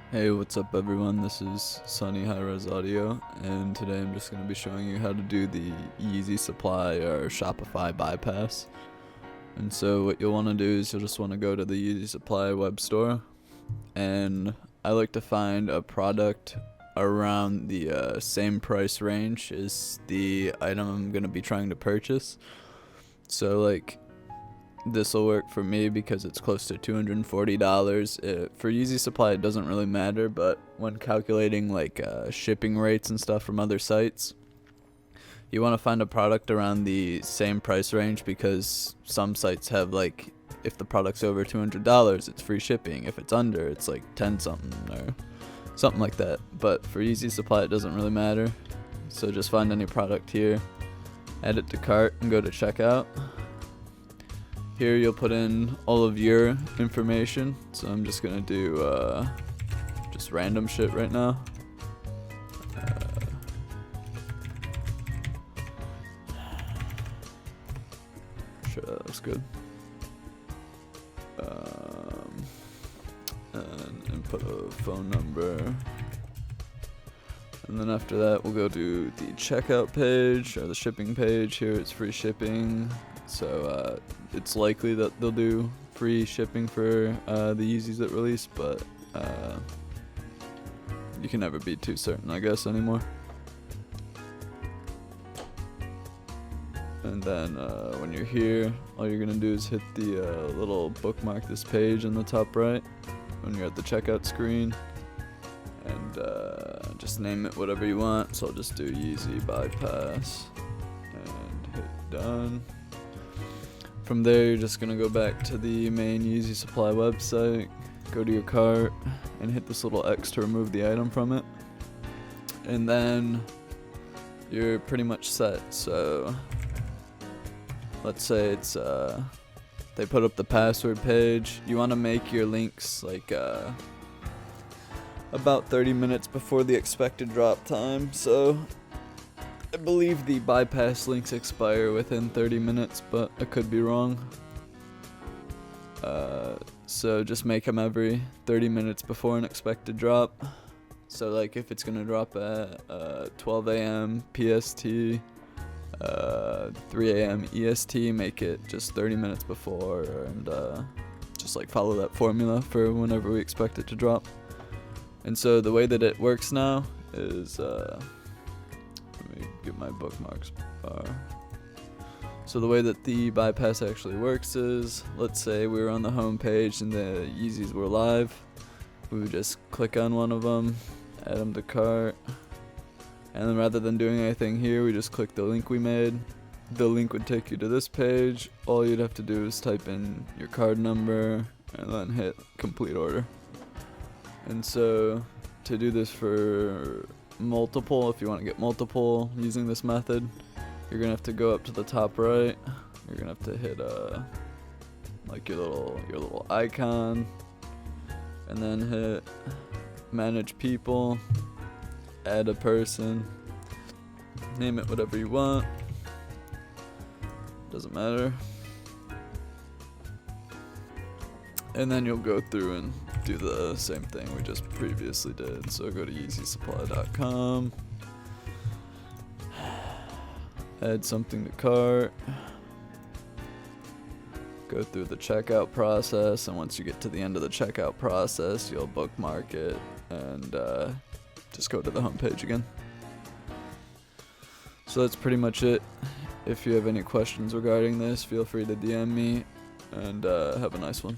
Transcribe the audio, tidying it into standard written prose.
Hey, what's up everyone? This is Sunny Hi-Res Audio, and today I'm just going to be showing you how to do the Easy Supply or Shopify bypass. And so what you'll want to do is you'll just want to go to the Easy Supply web store, and I like to find a product around the same price range as the item I'm going to be trying to purchase. So like, this will work for me because it's close to $240. For Easy Supply, it doesn't really matter, but when calculating like shipping rates and stuff from other sites, you want to find a product around the same price range, because some sites have like, if the product's over $200, it's free shipping. If it's under, it's like 10 something or something like that. But for Easy Supply, it doesn't really matter. So just find any product here, add it to cart, and go to checkout. Here you'll put in all of your information, so I'm just gonna do just random shit right now. Sure, that looks good. And input a phone number. And then after that, we'll go to the checkout page or the shipping page. Here it's free shipping. So it's likely that they'll do free shipping for the Yeezys that release, but you can never be too certain, I guess, anymore. And then when you're here, all you're gonna do is hit the little bookmark this page in the top right when you're at the checkout screen, and just name it whatever you want. So I'll just do Yeezy bypass and hit done. From there, you're just going to go back to the main Easy Supply website, go to your cart, and hit this little X to remove the item from it. And then you're pretty much set. So let's say it's they put up the password page. You want to make your links like about 30 minutes before the expected drop time. So I believe the bypass links expire within 30 minutes, but I could be wrong. So just make them every 30 minutes before an expected drop. So like if it's gonna drop at 12 a.m. PST, 3 a.m. EST, make it just 30 minutes before, and just like follow that formula for whenever we expect it to drop. And so the way that it works now is get my bookmarks bar. So the way that the bypass actually works is, let's say we were on the home page and the Yeezys were live. We would just click on one of them, add them to cart, and then rather than doing anything here, we just click the link we made. The link would take you to this page. All you'd have to do is type in your card number and then hit complete order. And so to do this for multiple, if you want to get multiple using this method, you're gonna have to go up to the top right. You're gonna have to hit like your little icon, and then hit manage people, add a person, name it whatever you want, doesn't matter, and then you'll go through and do the same thing we just previously did. So go to easysupply.com, add something to cart, go through the checkout process, and once you get to the end of the checkout process, you'll bookmark it and just go to the home page again. So that's pretty much it. If you have any questions regarding this, feel free to DM me, and have a nice one.